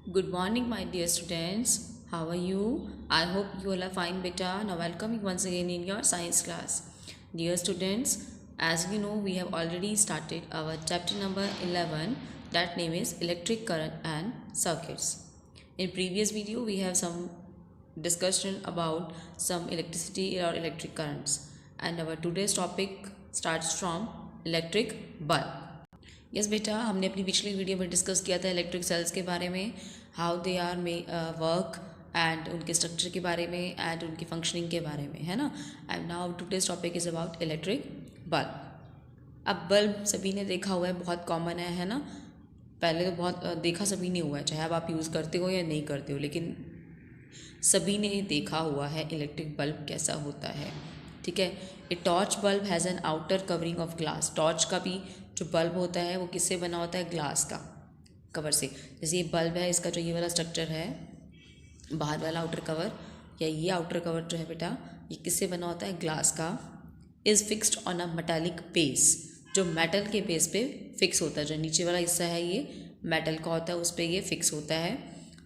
Good morning, my dear students. How are you? I hope you all are fine, beta. Now, welcome you once again in your science class. Dear students, as you know, we have already started our chapter number 11. That name is Electric Current and Circuits. In previous video, we have some discussion about some electricity or electric currents. And our today's topic starts from electric bulb. Yes बेटा, हमने अपनी पिछली video में discuss किया था electric sales के बारे में, how they are work and उनके स्ट्रक्चर के बारे में एंड उनकी फंक्शनिंग के बारे में, है ना। And now today's topic is about electric bulb. अब बल्ब सभी ने देखा हुआ है, बहुत कॉमन है ना। पहले तो बहुत देखा सभी ने हुआ है, चाहे अब आप यूज़ करते हो या नहीं करते हो, लेकिन सभी ने देखा हुआ है इलेक्ट्रिक बल्ब कैसा होता है। ठीक है, a torch bulb has an outer covering of glass. Torch का भी जो बल्ब होता है वो किससे बना होता है? ग्लास का कवर से। जैसे ये बल्ब है, इसका जो ये वाला स्ट्रक्चर है, बाहर वाला आउटर कवर या ये आउटर कवर जो है बेटा, ये किससे बना होता है? ग्लास का। Is fixed on a metallic base, जो मेटल के बेस पे फिक्स होता है। जो नीचे वाला हिस्सा है ये मेटल का होता है, उस पर ये फिक्स होता है।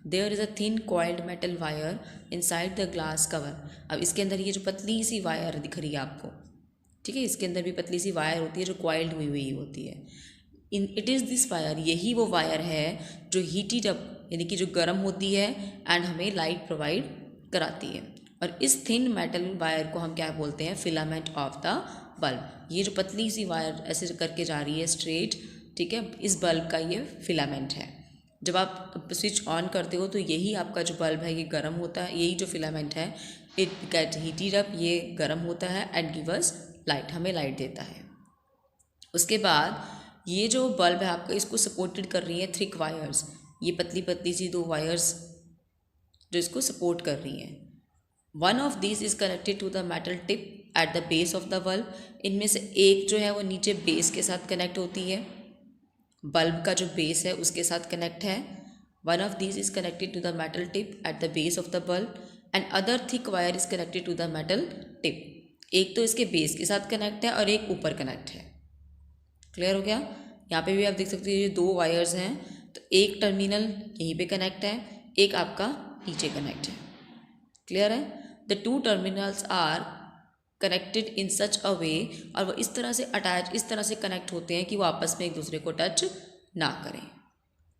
There is a thin coiled metal wire inside the glass cover. अब इसके अंदर ये जो पतली सी वायर दिख रही है आपको, ठीक है, इसके अंदर भी पतली सी वायर होती है जो कॉइल्ड हुई हुई होती है। In it is this wire, यही वो वायर है जो हीटेड अप यानी कि जो गर्म होती है एंड हमें लाइट प्रोवाइड कराती है। और इस थिन मेटल वायर को हम क्या बोलते हैं? Filament of the bulb. ये जो पतली सी वायर ऐसे करके जा रही है स्ट्रेट, ठीक है, इस बल्ब का ये फिलामेंट है। जब आप स्विच ऑन करते हो तो यही आपका जो बल्ब है ये गर्म होता है, यही जो फिलामेंट है इट गेट हीटेड अप, ये गर्म होता है एंड गिव अस लाइट, हमें लाइट देता है। उसके बाद ये जो बल्ब है आपका, इसको सपोर्टेड कर रही है थिक वायर्स। ये पतली पतली सी दो वायर्स जो इसको सपोर्ट कर रही हैं। One of this is connected to the metal tip at the base of the bulb. इनमें से एक जो है वो नीचे बेस के साथ कनेक्ट होती है, बल्ब का जो बेस है उसके साथ कनेक्ट है। One of this is connected to the metal tip at the base of the bulb and other thick wire is connected to the metal tip. एक तो इसके बेस के साथ कनेक्ट है और एक ऊपर कनेक्ट है। क्लियर हो गया? यहाँ पे भी आप देख सकते हो ये दो वायर्स हैं, तो एक टर्मिनल यहीं पे कनेक्ट है, एक आपका नीचे कनेक्ट है। क्लियर है? The two terminals are connected in such a way, और वो इस तरह से अटैच, इस तरह से कनेक्ट होते हैं कि वो आपस में एक दूसरे को टच ना करें।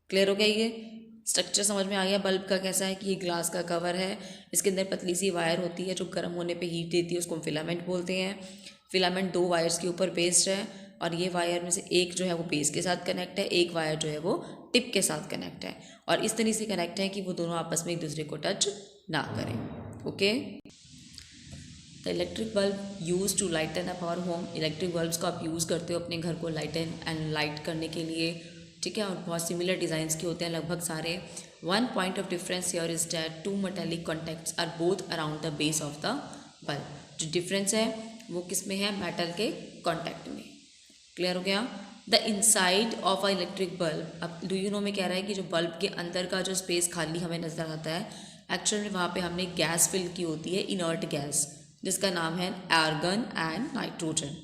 क्लियर हो गया? ये स्ट्रक्चर समझ में आ गया बल्ब का कैसा है कि ये ग्लास का कवर है, इसके अंदर पतली सी वायर होती है जो गर्म होने पे हीट देती है, उसको हम फिलामेंट बोलते हैं। फिलामेंट दो वायर्स के ऊपर बेस्ड है और ये वायर में से एक जो है वो बेस के साथ कनेक्ट है, एक वायर जो है वो टिप के साथ कनेक्ट है, और इस तरह से कनेक्ट है कि वो दोनों आपस में एक दूसरे को टच ना करें। Okay, the electric bulb use to lighten up our home. Electric bulbs को आप यूज़ करते हो अपने घर को लाइटन एंड लाइट करने के लिए, ठीक है, और बहुत सिमिलर डिज़ाइंस के होते हैं लगभग सारे। One point of difference here is that two metallic contacts are both around the base of the bulb. जो डिफरेंस है वो किस में है? मेटल के कॉन्टैक्ट में। क्लियर हो गया? The inside of a electric bulb, अब डू यू नो में कह रहा है कि जो बल्ब के अंदर का जो स्पेस खाली हमें नज़र आता है, एक्चुअली में वहाँ पे हमने गैस फिल की होती है, इनर्ट गैस, जिसका नाम है आर्गन एंड नाइट्रोजन।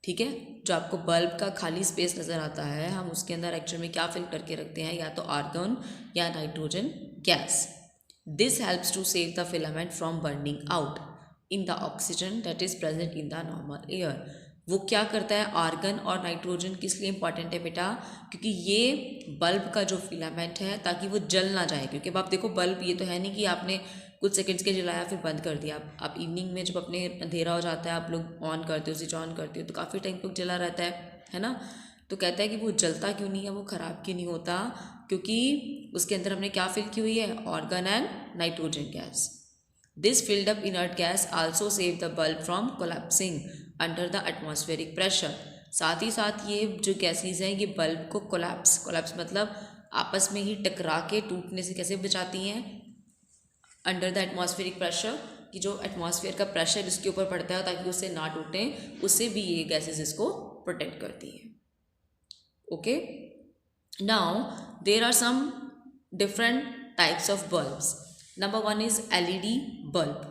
ठीक है, जो आपको बल्ब का खाली स्पेस नज़र आता है, हम उसके अंदर एक्चुअल में क्या फिल करके रखते हैं? या तो आर्गन या nitrogen gas. This helps to save the filament from burning out in the oxygen that is present in the normal air. वो क्या करता है? आर्गन और नाइट्रोजन किस लिए इंपॉर्टेंट है बेटा? क्योंकि ये बल्ब का जो फिलामेंट है ताकि वो जल ना जाए, क्योंकि अब आप देखो बल्ब ये तो है नहीं कि आपने कुछ सेकंड्स के जलाया फिर बंद कर दिया। आप इवनिंग में जब अपने अंधेरा हो जाता है आप लोग ऑन करते हो, स्विच ऑन करते हो, तो काफ़ी टाइम तक जला रहता है ना। तो कहता है कि वो जलता क्यों नहीं है, वो ख़राब क्यों नहीं होता? क्योंकि उसके अंदर हमने क्या फिल की हुई है? Organ and nitrogen gas. This filled up inert gas also save the bulb from collapsing under the atmospheric pressure. साथ ही साथ ये जो गैसेज हैं ये बल्ब को कोलैप्स मतलब आपस में ही टकरा के टूटने से कैसे बचाती हैं? अंडर द एटमॉस्फेरिक प्रेशर, कि जो एटमॉस्फेयर का प्रेशर इसके ऊपर पड़ता है ताकि उससे ना टूटे, उससे भी ये गैसेज इसको प्रोटेक्ट करती हैं। Okay, now there are some different types of bulbs. Number one is LED bulb.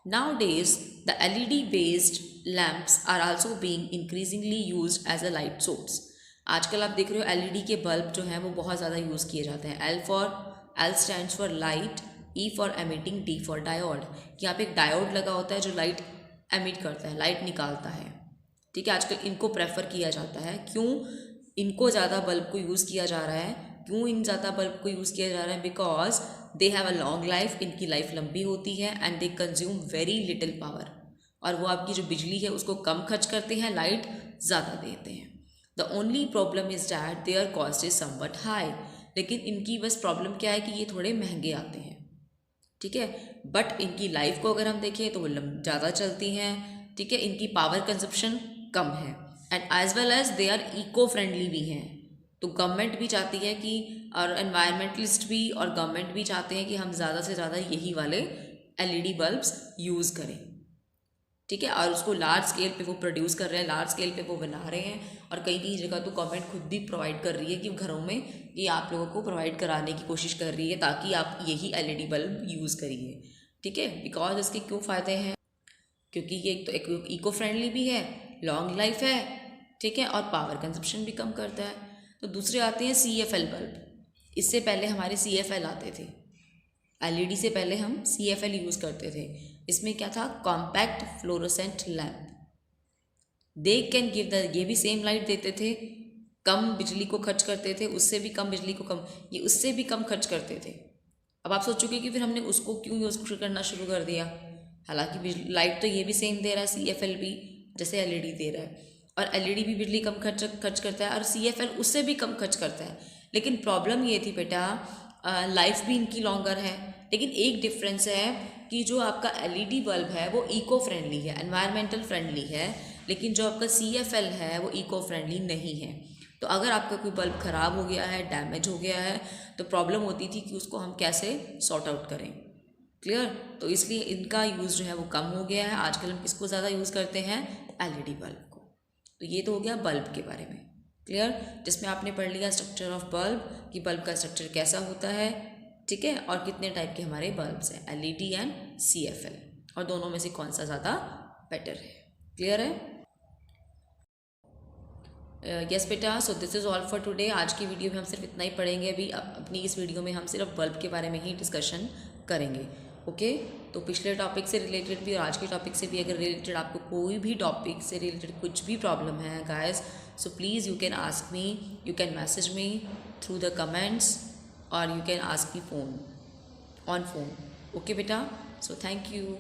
Nowadays, the LED based lamps are also being increasingly used as a light source. आजकल आप देख रहे हो एलईडी के bulb जो हैं वो बहुत ज़्यादा यूज़ किए जाते हैं। L stands for light, E for emitting, D for diode. यहाँ पे एक डायोड लगा होता है जो लाइट एमिट करता है, लाइट निकालता है। ठीक है, आजकल इनको प्रेफर किया जाता है। क्यों इनको ज़्यादा बल्ब को यूज़ किया जा रहा है, क्यों इन ज़्यादा बल्ब को यूज़ किया जा रहा है? Because they have a long life, इनकी लाइफ लंबी होती है, and they consume very little power. और वो आपकी जो बिजली है उसको कम खर्च करते हैं, लाइट ज़्यादा देते हैं। The only problem is that there cost is somewhat high. लेकिन इनकी बस प्रॉब्लम क्या है कि ये थोड़े महंगे आते हैं। ठीक है, बट इनकी लाइफ को अगर हम देखें तो वो ज़्यादा चलती हैं। ठीक है, इनकी पावर कंजप्शन कम है, and as well as they are eco friendly भी हैं। तो गवर्नमेंट भी चाहती है कि, और एनवायरमेंटलिस्ट भी और गवर्नमेंट भी चाहते हैं कि हम ज़्यादा से ज़्यादा यही वाले एलईडी बल्ब्स यूज़ करें। ठीक है, और उसको लार्ज स्केल पे वो प्रोड्यूस कर रहे हैं, लार्ज स्केल पे वो बना रहे हैं, और कई कई जगह तो गवर्नमेंट खुद भी प्रोवाइड कर रही है कि घरों में ये आप लोगों को प्रोवाइड कराने की कोशिश कर रही है ताकि आप यही एलईडी बल्ब यूज़ करिए। ठीक है, बिकॉज इसके क्यों फ़ायदे हैं? क्योंकि ये तो एक इको फ्रेंडली भी है, लॉन्ग लाइफ है, ठीक है, और पावर कंजप्शन भी कम करता है। तो दूसरे आते हैं CFL बल्ब। इससे पहले हमारे CFL आते थे, एलईडी से पहले हम CFL यूज़ करते थे। इसमें क्या था? Compact fluorescent lamp. They can give the, ये भी सेम लाइट देते थे, कम बिजली को खर्च करते थे, उससे भी कम बिजली को कम, ये उससे भी कम खर्च करते थे। अब आप सोचोगे कि फिर हमने उसको क्यों यूज़ करना शुरू कर दिया? हालांकि लाइट तो ये भी सेम दे रहा है, CFL भी, जैसे एलईडी दे रहा है, और एलईडी भी बिजली कम खर्च करता है, और CFL उससे भी कम खर्च करता है। लेकिन प्रॉब्लम ये थी बेटा, लाइफ भी इनकी लॉन्गर है, लेकिन एक डिफरेंस है कि जो आपका एलईडी बल्ब है वो इको फ्रेंडली है, एनवायरमेंटल फ्रेंडली है, लेकिन जो आपका CFL है वो इको फ्रेंडली नहीं है। तो अगर आपका कोई बल्ब ख़राब हो गया है, डैमेज हो गया है, तो प्रॉब्लम होती थी कि उसको हम कैसे सॉर्ट आउट करें। क्लियर? तो इसलिए इनका यूज़ जो है वो कम हो गया है। आजकल हम किसको ज़्यादा यूज़ करते हैं? एलईडी बल्ब को। तो ये तो हो गया बल्ब के बारे में। क्लियर? जिसमें आपने पढ़ लिया स्ट्रक्चर ऑफ बल्ब, कि बल्ब का स्ट्रक्चर कैसा होता है, ठीक है, और कितने टाइप के हमारे बल्ब्स हैं, एलईडी एंड CFL, और दोनों में से कौन सा ज़्यादा बेटर है। क्लियर है? यस बेटा, so this is all for today. आज की वीडियो में हम सिर्फ इतना ही पढ़ेंगे। अभी अपनी इस वीडियो में हम सिर्फ बल्ब के बारे में ही डिस्कशन करेंगे। ओके, तो पिछले टॉपिक से रिलेटेड भी और आज के टॉपिक से भी अगर रिलेटेड आपको कोई भी टॉपिक से रिलेटेड कुछ भी प्रॉब्लम है guys, so please you can ask me, you can message me through the comments, और you can ask me on phone. Okay बेटा, सो थैंक यू।